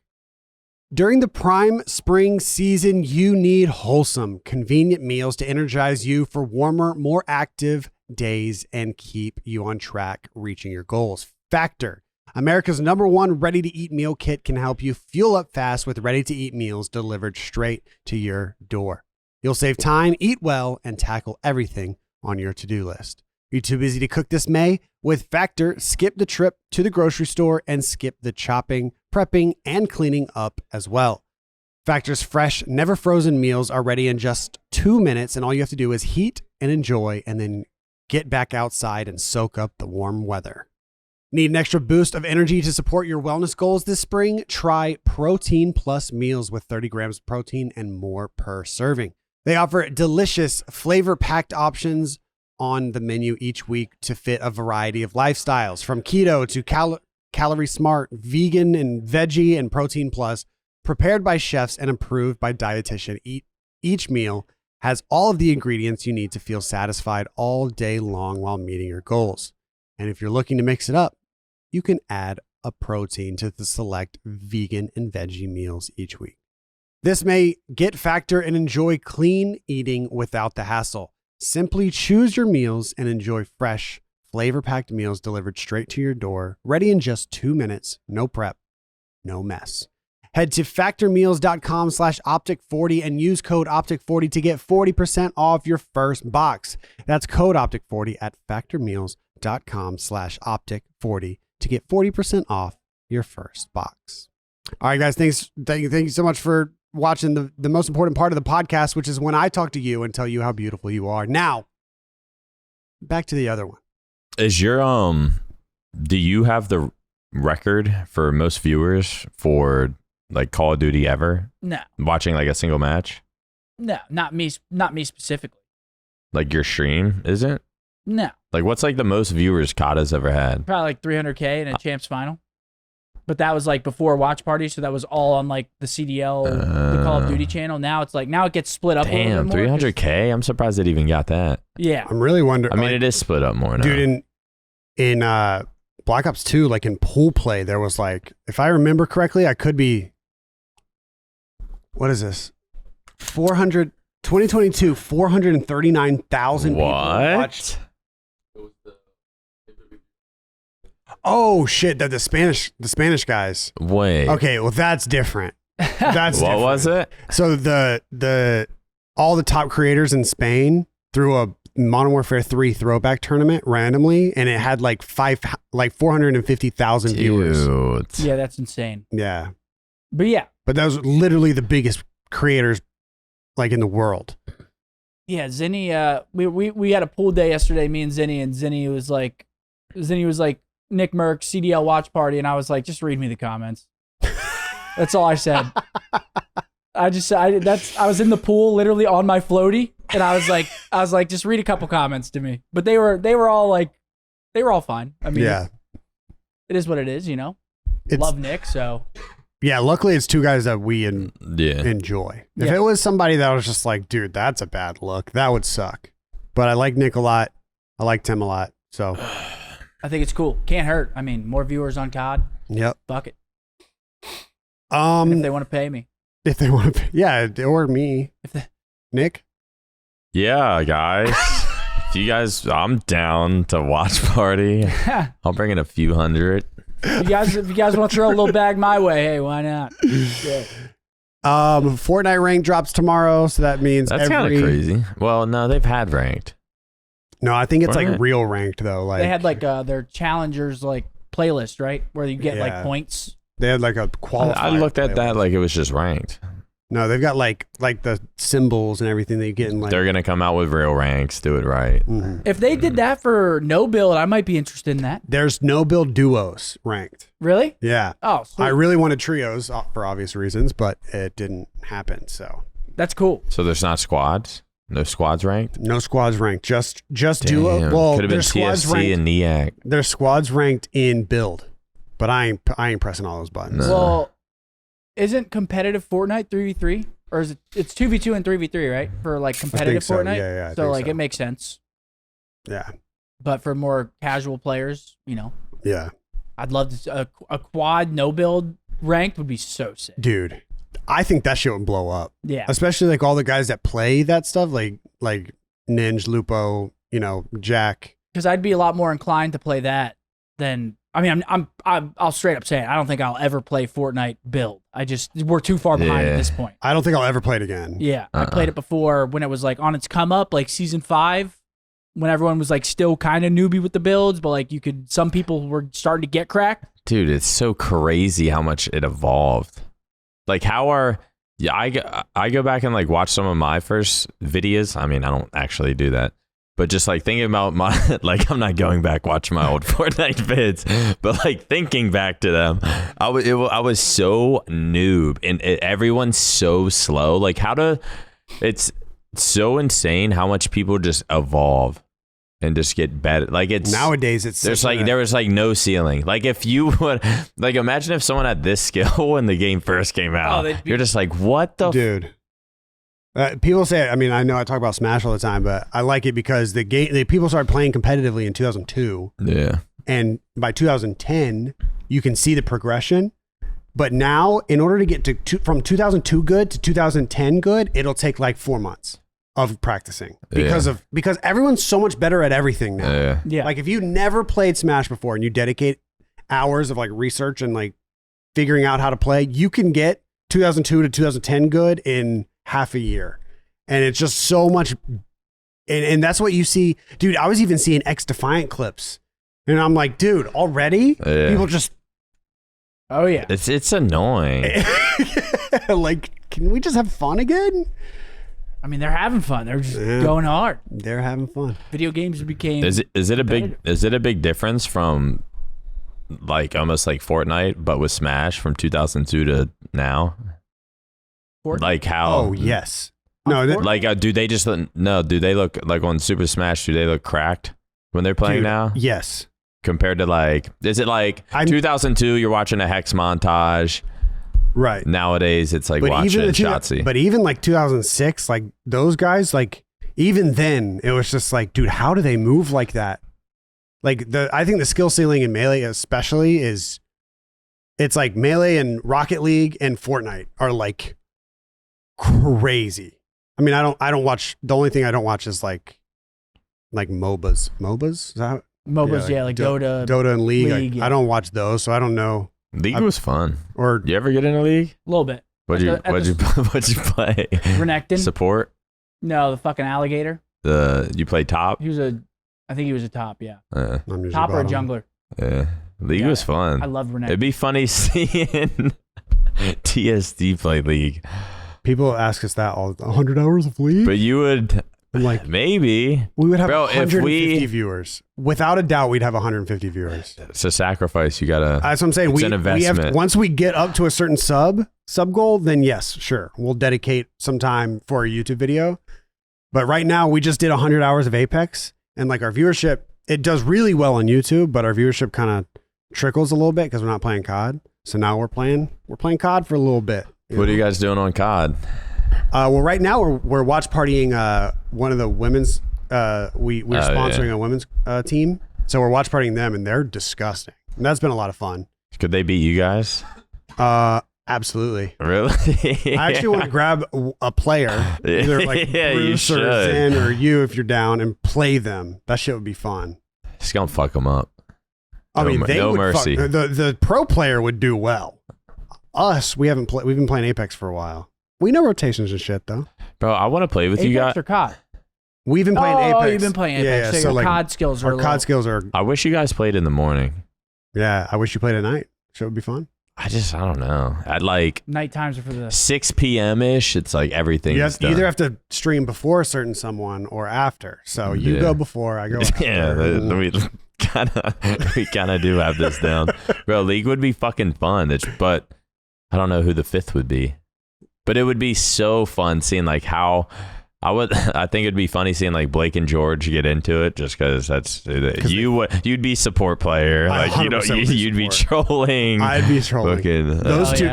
During the prime spring season, you need wholesome, convenient meals to energize you for warmer, more active days and keep you on track reaching your goals. Factor, America's #1 ready-to-eat meal kit, can help you fuel up fast with ready-to-eat meals delivered straight to your door. You'll save time, eat well, and tackle everything on your to-do list. Are you too busy to cook this May? With Factor, skip the trip to the grocery store and skip the chopping, prepping, and cleaning up as well. Factor's fresh, never frozen meals are ready in just 2 minutes, and all you have to do is heat and enjoy, and then get back outside and soak up the warm weather. Need an extra boost of energy to support your wellness goals this spring? Try Protein Plus meals with 30 grams of protein and more per serving. They offer delicious, flavor-packed options on the menu each week to fit a variety of lifestyles, from keto to calorie smart, vegan and veggie and protein plus, prepared by chefs and approved by dietitian. Each meal has all of the ingredients you need to feel satisfied all day long while meeting your goals. And if you're looking to mix it up, you can add a protein to the select vegan and veggie meals each week. This may get factor and enjoy clean eating without the hassle. Simply choose your meals and enjoy fresh, flavor-packed meals delivered straight to your door, ready in just 2 minutes, no prep, no mess. Head to factormeals.com/optic40 and use code optic40 to get 40% off your first box. That's code optic40 at factormeals.com/optic40 to get 40% off your first box. All right, guys, thank you so much for watching the most important part of the podcast, which is when I talk to you and tell you how beautiful you are. Now, back to the other one. Is your do you have the record for most viewers for like Call of Duty ever? No. Watching like a single match? No, not me specifically. Like your stream isn't? No. Like what's like the most viewers COD's ever had? Probably like 300K in a champs final. But that was like before watch party, so that was all on like the CDL, the Call of Duty channel. Now it's like, now it gets split up a little bit more. 300K? I'm surprised it even got that. Yeah. I'm really wondering. I mean, it is split up more now. Dude, in Black Ops 2, like in pool play, there was like, if I remember correctly, I could be, what is this? 2022, 439,000 people watched. Oh shit! The Spanish guys. Wait. Okay, well that's different. That's what different. was it? So all the top creators in Spain threw a Modern Warfare 3 throwback tournament randomly, and it had like 450,000 viewers. Yeah, that's insane. Yeah, but that was literally the biggest creators like in the world. Yeah, Zinni. We had a pool day yesterday. Me and Zinni was like. Nick Merck, CDL watch party, and I was like, just read me the comments. That's all I said. I was in the pool literally on my floaty, and I was like, just read a couple comments to me. But they were all fine. I mean, yeah, it is what it is, you know. Love Nick, so yeah. Luckily, it's two guys that we enjoy. If it was somebody that was just like, dude, that's a bad look, that would suck. But I like Nick a lot. I like Tim a lot. So. I think it's cool. Can't hurt. I mean, more viewers on COD. Yep. Fuck it. If they want to pay me. If they want to, yeah, or me. Nick. Yeah, guys. If you guys, I'm down to watch party. I'll bring in a few hundred. If you guys want to throw a little bag my way, hey, why not? Yeah. Fortnite rank drops tomorrow, so that means that's kind of crazy. Well, no, they've had ranked. No, I think it's like real ranked though. Like they had like their challengers like playlist, right, where you get like points. They had like a qualifier. I looked at that like it was just ranked. No, they've got like the symbols and everything that you get in like. They're gonna come out with real ranks. Do it right. Mm-hmm. If they did that for no build, I might be interested in that. There's no build duos ranked. Really? Yeah. Oh, sweet. I really wanted trios for obvious reasons, but it didn't happen. So that's cool. So there's not squads. No squads ranked? No squads ranked. Just duo. Well, could have been TSC and NEAC. There's squads ranked in build, but I ain't pressing all those buttons. No. Well, isn't competitive Fortnite 3v3? Or is it's 2v2 and 3v3, right? For like competitive so. Fortnite? Yeah, so like it makes sense. Yeah. But for more casual players, you know. Yeah. I'd love to a quad no build ranked would be so sick. Dude. I think that shit would blow up. Yeah. Especially like all the guys that play that stuff, like Ninja, Lupo, you know, Jack. Because I'd be a lot more inclined to play that than I mean I'll straight up say it. I don't think I'll ever play Fortnite build. We're too far behind at this point. I don't think I'll ever play it again. Yeah. I played it before when it was like on its come up, like season 5, when everyone was like still kind of newbie with the builds, but like some people were starting to get cracked. Dude, it's so crazy how much it evolved. Like I go back and like watch some of my first videos. I mean, I don't actually do that, But just like thinking about my, like I'm not going back watching my old Fortnite vids, but like thinking back to them, I was so noob and everyone's so slow. Like it's so insane how much people just evolve and just get better. Like it's nowadays there was like no ceiling. Like if you would like imagine if someone had this skill when the game first came out, you're just like, what the dude. People say, I mean, I know I talk about Smash all the time, but I like it because the people started playing competitively in 2002. Yeah. And by 2010, you can see the progression. But now, in order to get from 2002 good to 2010 good, it'll take like 4 months of practicing because everyone's so much better at everything now. Yeah. Like if you never played Smash before and you dedicate hours of like research and like figuring out how to play, you can get 2002 to 2010 good in half a year. And it's just so much. And that's what you see. Dude, I was even seeing X-Defiant clips. And I'm like, dude, already? Yeah. People just... Oh, yeah. It's annoying. Like, can we just have fun again? I mean, they're having fun. They're just going hard. They're having fun. Video games became... Is it a big difference from like almost like Fortnite, but with Smash from 2002 to now? Fortnite? Like how? Oh, yes. No, like do they look like on Super Smash? Do they look cracked when they're playing now? Yes. Compared to like, is it like 2002? You're watching a Hex montage, right? Nowadays, it's like watching Shotzi. But even like 2006, like those guys, like even then, it was just like, dude, how do they move like that? Like I think the skill ceiling in Melee, especially, it's like Melee and Rocket League and Fortnite are like crazy. I mean, I don't watch. The only thing I don't watch is like MOBAs. MOBAs? Is that MOBAs, like Dota and League. Yeah. I don't watch those, so I don't know. League was fun. Or you ever get in a league? A little bit. What'd you play? Renekton. Support? No, the fucking alligator. You play top? I think he was a top, yeah. Top or a jungler. Yeah. League was fun. I love Renekton. It'd be funny seeing TSD play League. People ask us that all 100 hours of League? But you would... Like maybe we would have 150 viewers. Without a doubt, we'd have 150 viewers. It's a sacrifice. You gotta. That's what I'm saying. It's an investment. We have, once we get up to a certain sub goal, then yes, sure, we'll dedicate some time for a YouTube video. But right now, we just did 100 hours of Apex, and like our viewership, it does really well on YouTube, but our viewership kind of trickles a little bit because we're not playing COD. So now we're playing COD for a little bit. What are you guys doing on COD? Well, right now we're watch partying one of the women's. We're sponsoring a women's team, so we're watch partying them, and they're disgusting. And that's been a lot of fun. Could they beat you guys? Absolutely. Really? I actually want to grab a player, either like Bruce or Zen or you, if you're down, and play them. That shit would be fun. Just gonna fuck them up. I mean, they no would mercy. The pro player would do well. Us, we've been playing Apex for a while. We know rotations and shit, though. Bro, I want to play with you guys. Apex or COD? We've been playing Apex. Oh, you've been playing Apex. Yeah, so your COD skills are COD skills are... I wish you guys played in the morning. Yeah, I wish you played at night. Sure, it would be fun. I don't know. At like... Night times are for the... 6 p.m.-ish, it's like everything You is done. either have to stream before a certain someone or after. So you go before, I go after. Yeah, we kind of do have this down. Bro, League would be fucking fun. But I don't know who the fifth would be. But it would be so fun seeing like how I think it'd be funny seeing like Blake and George get into it just because you'd be support player, like you'd be trolling. I'd be trolling.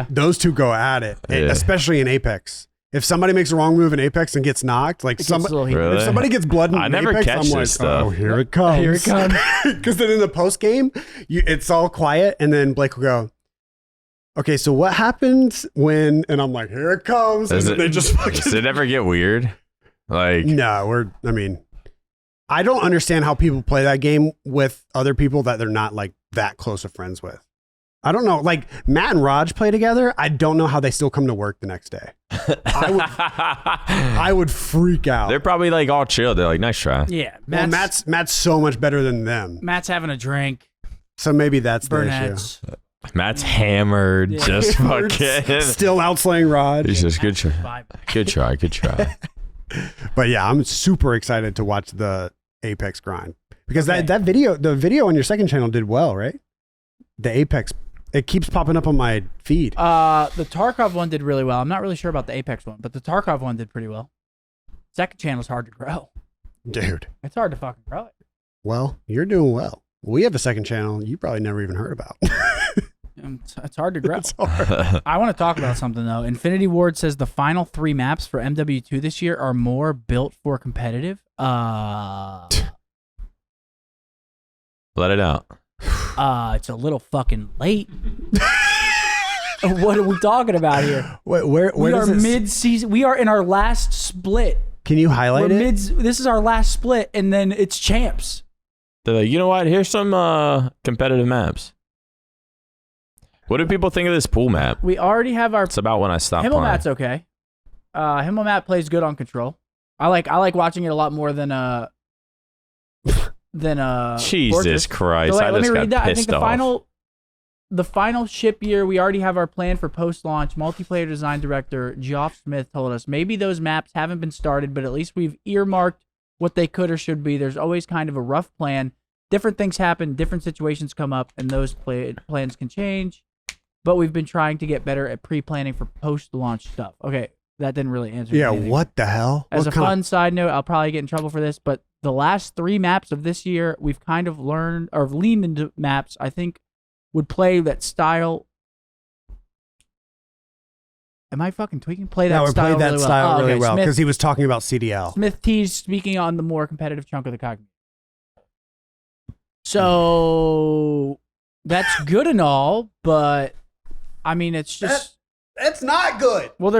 Those two go at it, especially in Apex. If somebody makes a wrong move in Apex and gets knocked, like if somebody gets blood in never Apex, catch I'm like, this stuff. oh, here it comes. Here it comes. Because then in the post game, it's all quiet, and then Blake will go, okay, so what happens when? And I'm like, here it comes. And they just fucking. Does it ever get weird? Like, no, I don't understand how people play that game with other people that they're not like that close of friends with. I don't know. Like Matt and Raj play together. I don't know how they still come to work the next day. I would freak out. They're probably like all chill. They're like, nice try. Yeah. Matt's so much better than them. Matt's having a drink. So maybe that's the Burnett's. issue. Matt's hammered, just fucking still outslaying Rod. He's just good try. Good try. But yeah, I'm super excited to watch the Apex grind because the video on your second channel did well, right? The Apex, it keeps popping up on my feed. The Tarkov one did really well. I'm not really sure about the Apex one, but the Tarkov one did pretty well. Second channel's hard to grow. Dude. It's hard to fucking grow it. Well, you're doing well. We have a second channel you probably never even heard about. It's hard to grow. It's hard. I want to talk about something, though. Infinity Ward says the final 3 maps for MW2 this year are more built for competitive. Let it out. It's a little fucking late. What are we talking about here? Where we are does mid-season. We are in our last split. Can you highlight it? This is our last split, and then it's champs. They're like, you know what? Here's some competitive maps. What do people think of this pool map? We already have our... It's about when I stopped playing. Himmelmat's okay. Himmelmat plays good on control. I like watching it a lot more than Jesus Fortress. Christ! So wait, I let just me got read that. I think pissed off. the final ship year, we already have our plan for post-launch. Multiplayer design director Geoff Smith told us maybe those maps haven't been started, but at least we've earmarked what they could or should be. There's always kind of a rough plan. Different things happen, different situations come up, and those plans can change. But we've been trying to get better at pre-planning for post-launch stuff. Okay, that didn't really answer. Yeah, anything. what the hell? As a fun side note, I'll probably get in trouble for this, but the last 3 maps of this year, we've kind of learned or leaned into maps I think would play that style. Am I fucking tweaking? Play that style really well. That style really well Smith, because he was talking about CDL. Smith T's speaking on the more competitive chunk of the cognitive. So that's good and all, but I mean, it's just that's not good. Well,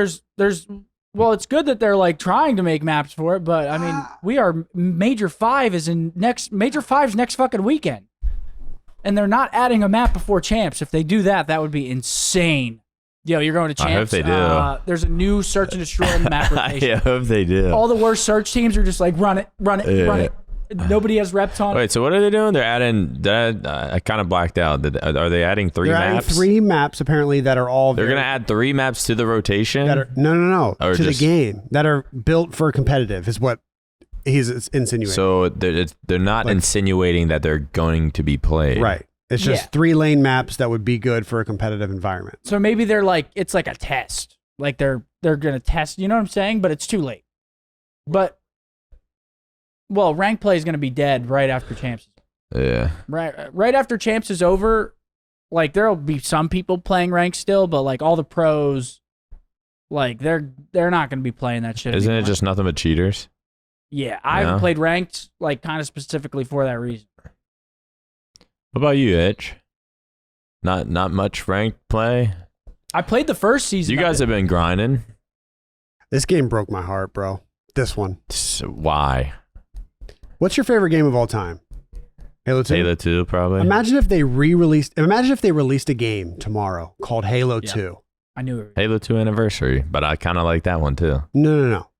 it's good that they're like trying to make maps for it, but I mean, we are Major 5 is in Major 5's next fucking weekend. And they're not adding a map before champs. If they do that, that would be insane. Yo, you're going to champs. I hope they do. There's a new search and destroy in the map rotation. I hope they do. All the worst search teams are just like, run it. Nobody has reps on it. Wait, so what are they doing? They're adding. I kind of blacked out. Are they adding 3 They're maps? adding 3 maps apparently that are all. They're gonna add 3 maps to the rotation. No. Or To just- the game that are built for competitive is what he's insinuating. So they're not insinuating that they're going to be played. Right. It's just 3-lane maps that would be good for a competitive environment. So maybe they're like, it's like a test. Like they're gonna test. You know what I'm saying? But it's too late. But rank play is gonna be dead right after champs. Yeah. Right after champs is over, like there'll be some people playing ranked still, but like all the pros, like they're not gonna be playing that shit. Isn't anymore. it just nothing but cheaters? Yeah, I haven't played ranked like kind of specifically for that reason. What about you, Itch? Not much ranked play. I played the first season. You guys have been grinding. This game broke my heart, bro. This one. So why? What's your favorite game of all time? Halo 2? Halo 2, probably. Imagine if they released a game tomorrow called Halo 2. I knew it. Halo 2 Anniversary, but I kind of like that one too. No.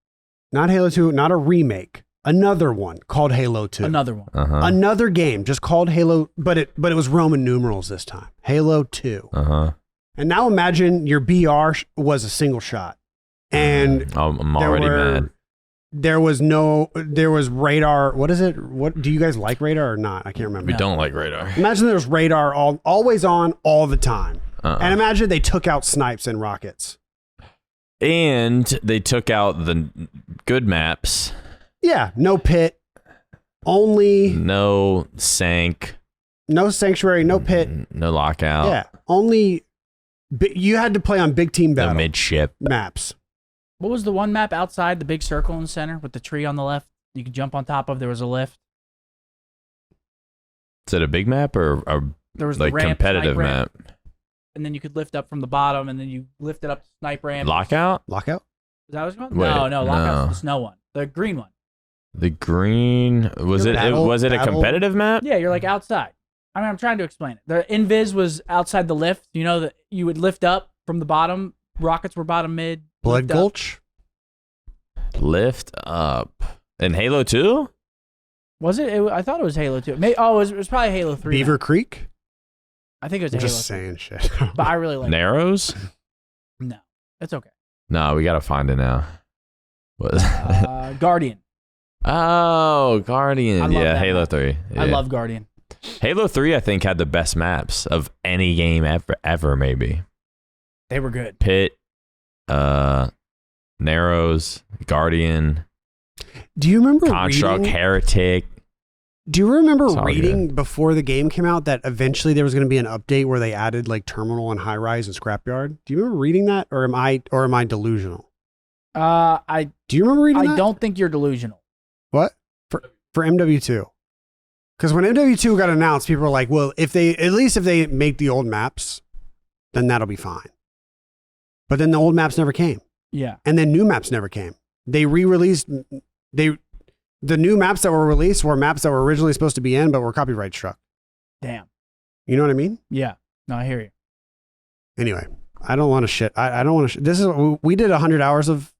Not Halo 2, not a remake. Another one called Halo 2. Another one. Uh-huh. Another game just called Halo, but it was Roman numerals this time. Halo 2. Uh-huh. And now imagine your BR was a single shot. And I'm already mad. There was radar. What is it? What do you guys like radar or not? I can't remember. We don't like radar. Imagine there's radar always on all the time. And imagine they took out snipes and rockets. And they took out the good maps. Yeah, no pit. Only no sank. No sanctuary, no pit. No lockout. Yeah, only you had to play on big team battle. No midship maps. What was the one map outside the big circle in the center with the tree on the left? You could jump on top of. There was a lift. Is it a big map or there was like the ramp, competitive map? And then you could lift up from the bottom, and then you lift it up to snipe ramp. Lockout? Is that what it's called? Wait, no. Lockout's the snow one. The green one. The green was it? Was it a competitive map? Yeah, you're like outside. I mean, I'm trying to explain it. The invis was outside the lift. You know that you would lift up from the bottom. Rockets were bottom mid. Blood Gulch. Lift up in Halo 2. Was it? I thought it was Halo 2. It was probably Halo 3. Beaver Creek. I think it was I'm Halo. Just saying shit. But I really like Narrows. No, it's okay. No, we gotta find it now. What? Guardian. Oh, I Guardian. love Yeah, that Halo map. 3. Yeah. I love Guardian. Halo 3, I think, had the best maps of any game ever maybe. They were good. Pit, Narrows, Guardian, Do you remember Construct, reading? Heretic. Do you remember It's all reading before the game came out that eventually there was going to be an update where they added like Terminal and High Rise and Scrapyard? Do you remember reading that, or am I delusional? I Do you remember reading that? don't think you're delusional. What for MW2? Because when MW2 got announced, people were like, "Well, if they make the old maps, then that'll be fine." But then the old maps never came, Yeah. and then new maps never came. They re-released the new maps that were released were maps that were originally supposed to be in, but were copyright struck. Damn. You know what I mean? Yeah. No, I hear you. Anyway, I don't want to shit. I don't want to. This is we did 100 hours of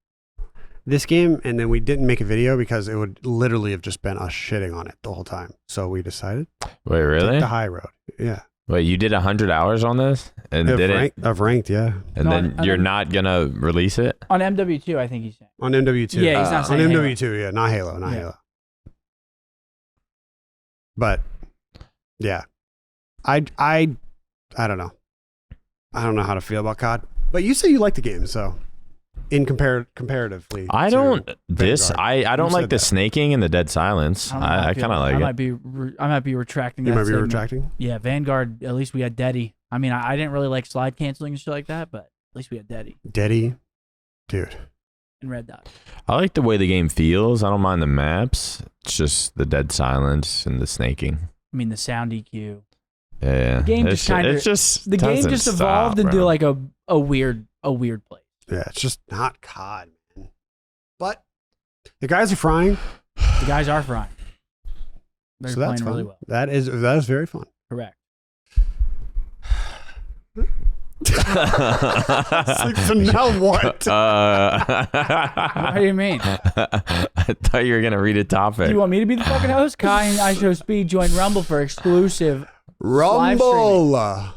this game, and then we didn't make a video because it would literally have just been us shitting on it the whole time. So we decided Wait, take really? the high road. Yeah, Wait, you did 100 hours on this and I've ranked, yeah, and No, then you're not gonna release it? On MW2, I think he's saying. on MW2. Yeah, he's not on saying MW2. Yeah, not Halo, not Yeah. Halo. But yeah, I don't know. I don't know how to feel about COD. But you say you like the game, so in comparatively, I to don't. This Vanguard. I don't You like said the that. snaking and the dead silence. don't know how I feel kind of about like I it. I might be retracting You that might be statement. retracting. Yeah, Vanguard, at least we had Deddy. I mean, I didn't really like slide canceling and shit like that, but at least we had Deddy Deddy, dude. and Red Dot. I like the way the game feels. I don't mind the maps. It's just the dead silence and the snaking. I mean, the sound EQ. Yeah, The game It's just kinda- it's just The game doesn't just stop, evolved into bro. like a weird place. Yeah, it's just not COD, man. But the guys are frying, The guys are frying. They're so that's playing fun. really well. That is very fun. Correct. So now what? What do you mean? I thought you were gonna read a topic. Do you want me to be the fucking host? Kai and I Show Speed join Rumble for exclusive. live Rumble.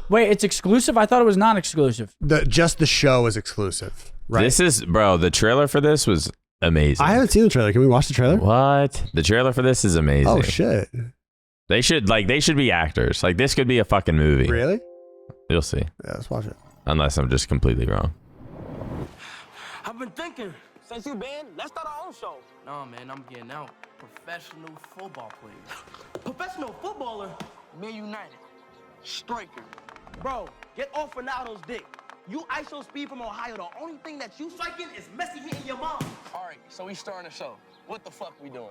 Wait, it's exclusive? I thought it was non-exclusive. Just the show is exclusive, right? This is, bro. The trailer for this was amazing. I haven't seen the trailer. Can we watch the trailer? What? The trailer for this is amazing. Oh shit! They should be actors. Like this could be a fucking movie. Really? You'll see. Yeah, let's watch it. Unless I'm just completely wrong. I've been thinking, since you been, let's start our own show. No, man, I'm getting out. Professional football player. Professional footballer, Man United. Striker. bro, get off Ronaldo's dick. You ISO Speed from Ohio, the only thing that you striking is Messi hitting your mom. All right, so we starting the show. What the fuck we doing?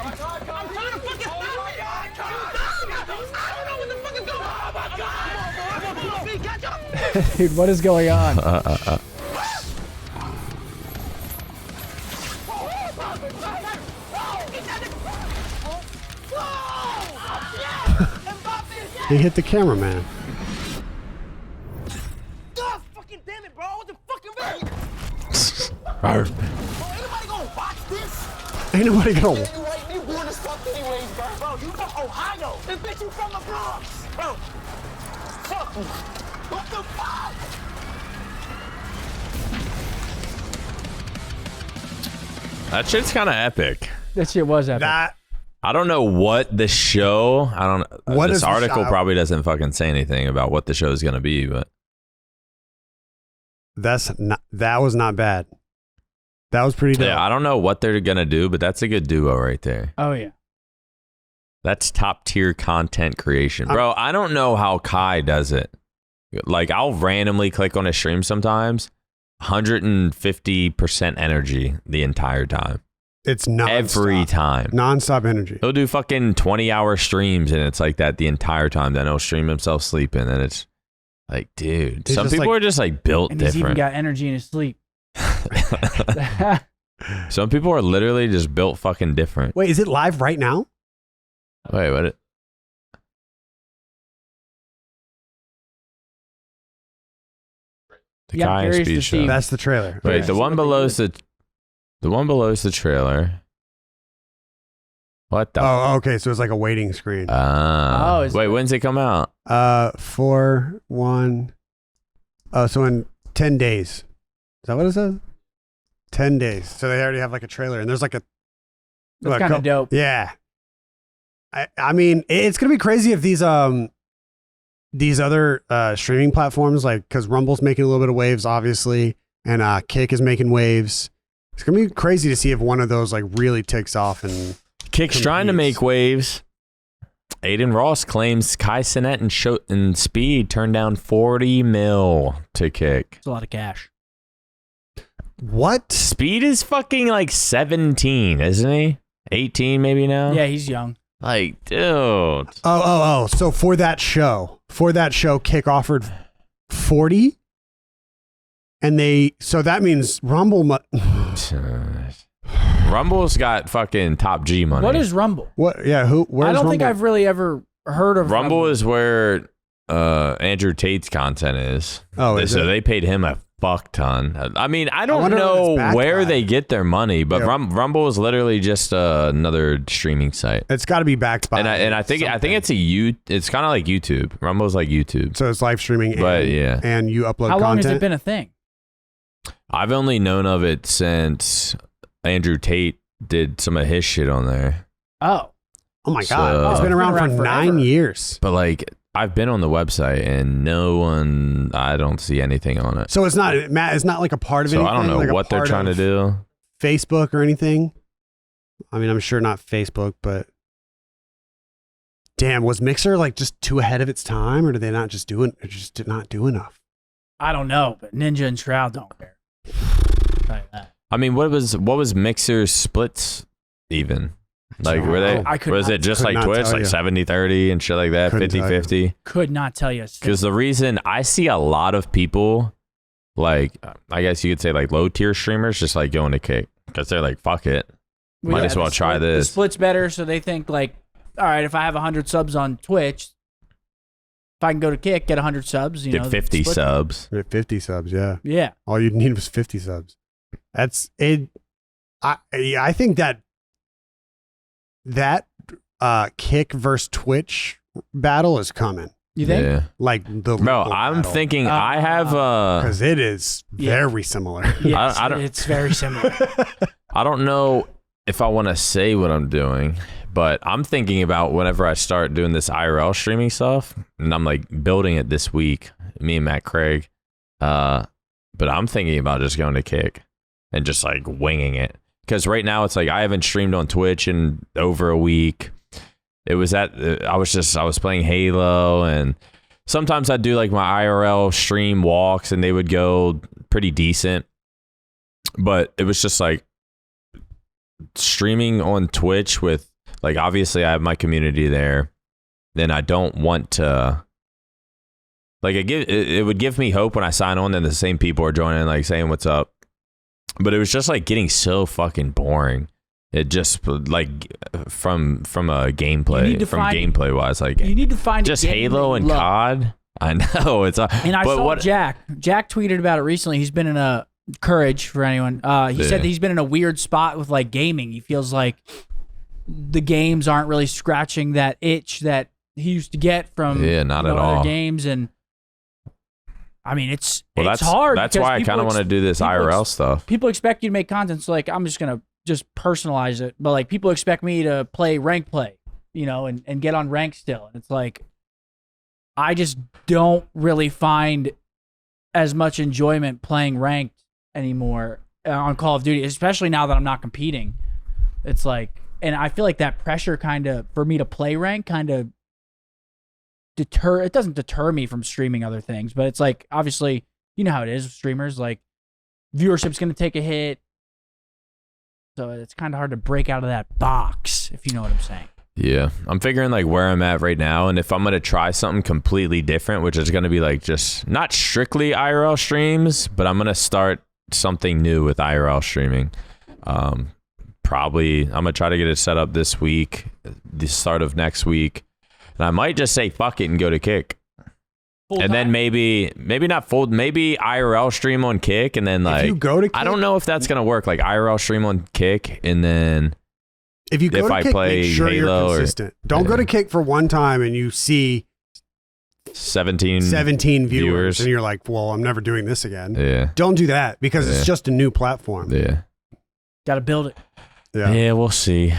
I'm trying to fucking stop it! I don't know what the fuck is going on! Oh my God! Come on, Speed, catch up! Dude, what is going on? He hit the cameraman. God, fucking damn it, bro! I wasn't fucking ready! Arr. Bro, anybody gonna watch this? Ain't nobody gonna. You right, you born as fuck anyways, bro. Bro, you from Ohio. And bitch, you from the Bronx. Bro, fuck you. What the fuck? That shit's kind of epic. That shit was epic. That I don't know what the show. I don't. What is this the article show? probably doesn't fucking say anything about what the show is gonna be, but that was not bad. That was pretty dope. yeah, I don't know what they're gonna do, but that's a good duo right there. Oh, yeah. That's top tier content creation, bro. I don't know how Kai does it. Like I'll randomly click on a stream sometimes, 150% energy the entire time, It's nonstop. every time. Nonstop energy. He'll do fucking 20-hour streams and it's like that the entire time. Then he'll stream himself sleeping and it's like, dude, He's some just people like- are just like built And he's even different. got energy in his sleep. Some people are literally just built fucking different. Wait, is it live right now? Wait, what? The Yeah, I'm Kai and curious Speed to show. see. That's the trailer. Wait, Yeah. the one What they below did. is the one below is the trailer. What the? Oh, okay. So it's like a waiting screen. Wait, when's it come out? 4/1. So in 10 days. Is that what it says? 10 days. So they already have like a trailer, and there's like a. That's kind of dope. Yeah. I mean, it's gonna be crazy if these other streaming platforms, like, because Rumble's making a little bit of waves, obviously, and Kick is making waves. It's gonna be crazy to see if one of those like really takes off and. Kick's trying to make waves. Aiden Ross claims Kai Cenat and Speed turned down $40 million to Kick. It's a lot of cash. What? Speed is fucking like 17, isn't he? 18 maybe now? Yeah, he's young. Like, dude. Oh. So for that show, Kick offered 40, and so that means Rumble. Rumble's got fucking top G money. What is Rumble? What? Yeah, where's I don't Rumble? think I've really ever heard of Rumble. Is where Andrew Tate's content is. Oh, is so it? they paid him a fuck ton. I mean, I don't wonder know what it's backed where by. they get their money, but Yeah. Rumble is literally just another streaming site. It's got to be backed by. And I think it's it's kind of like YouTube. Rumble's like YouTube. So it's live streaming, But, yeah. and you upload How content. long has it been a thing? I've only known of it since Andrew Tate did some of his shit on there. Oh, Oh my god, So- it's been around for forever. 9 years. But like, I've been on the website and I don't see anything on it. So it's not, Matt. It's not like a part of So anything. I don't know like a what they're part trying to of do. Facebook or anything. I mean, I'm sure not Facebook, but damn, was Mixer like just too ahead of its time, or did they not just do it? Or just did not do enough? I don't know, but Ninja and Shroud don't care. I'll tell you that. I mean, what was Mixer's splits even? Like, were they? I could Was not- it just could like not Twitch, tell like you. 70-30 and shit like that, Couldn't tell you. 50-50? Could not tell you. Because the reason I see a lot of people, like, I guess you could say like low tier streamers, just like going to Kick because they're like, fuck it. Might as well try The this. split's better, so they think like, all right, if I have 100 subs on Twitch, if I can go to Kick, get 100 subs, Get 50 split- subs. We had 50 subs, yeah. Yeah. All you need was 50 subs. That's it. I think that Kick versus Twitch battle is coming. You think? Yeah. Like the Bro, I'm thinking I have because it is Yeah. very similar. Yes, I don't- it's very similar. I don't know if I want to say what I'm doing, but I'm thinking about whenever I start doing this IRL streaming stuff, and I'm like building it this week, me and Matt Craig. But I'm thinking about just going to Kick and just like winging it. Because right now it's like I haven't streamed on Twitch in over a week. It was I was playing Halo, and sometimes I'd do like my IRL stream walks and they would go pretty decent. But it was just like streaming on Twitch with, like, obviously I have my community there. Then I don't want to, like, it would give me hope when I sign on and the same people are joining, like saying what's up. But it was just like getting so fucking boring. It just like from a gameplay, gameplay wise, like You need to find just a game Halo that and you love. COD. I know it's And I but saw what Jack tweeted about it recently. He's been in a Courage for anyone. He said that he's been in a weird spot with like gaming. He feels like the games aren't really scratching that itch that he used to get from not at all other games. And I mean, it's that's hard. That's because why I people kind of want to do this people IRL stuff. People expect you to make content. So like, I'm just gonna just personalize it. But like, people expect me to play rank play, and get on rank still. And it's like, I just don't really find as much enjoyment playing ranked anymore on Call of Duty, especially now that I'm not competing. It's like, and I feel like that pressure kind of, for me to play rank, kind of it doesn't deter me from streaming other things, but it's like, obviously, you know how it is with streamers, like viewership's going to take a hit. So it's kind of hard to break out of that box, if you know what I'm saying. Yeah, I'm figuring like where I'm at right now, and if I'm gonna try something completely different, which is gonna be like just not strictly IRL streams, but I'm gonna start something new with IRL streaming. Probably I'm gonna try to get it set up this week, the start of next week, and I might just say fuck it and go to Kick. And then maybe not full, maybe IRL stream on Kick, and then like If you go to Kick, I don't know if that's gonna work. Like IRL stream on Kick, and then If you go if to I Kick, play make sure Halo you're or- consistent. Don't go to Kick for one time and you see 17 viewers and you're like, well, I'm never doing this again. Yeah. Don't do that because it's just a new platform. Yeah. Got to build it. Yeah, we'll see.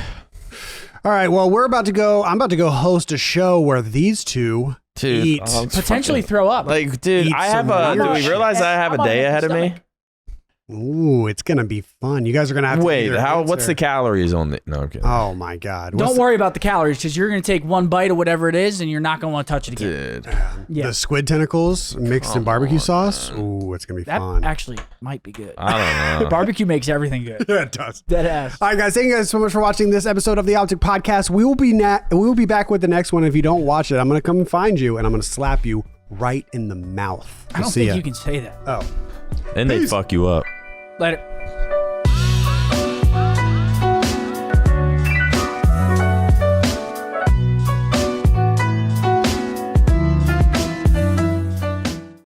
All right. Well, I'm about to go host a show where these two eat. Potentially throw up. Like, dude, Eat I have some do weird we realize shit. I have a I'm on day an ahead of me? stomach. Ooh, it's going to be fun. You guys are going to have to Wait, either what's answer- the calories on the... No, okay. Oh, my God. What's Don't worry about the calories because you're going to take one bite of whatever it is and you're not going to want to touch it again. Dude. Yeah. The squid tentacles mixed in barbecue sauce? Ooh, it's going to be That fun. actually might be good. I don't know. Barbecue makes everything good. Yeah, it does. Dead ass. All right, guys. Thank you guys so much for watching this episode of the OpTic Podcast. We will be back with the next one. If you don't watch it, I'm going to come and find you, and I'm going to slap you right in the mouth. I don't think you can say that. Oh. And they fuck you up. Later.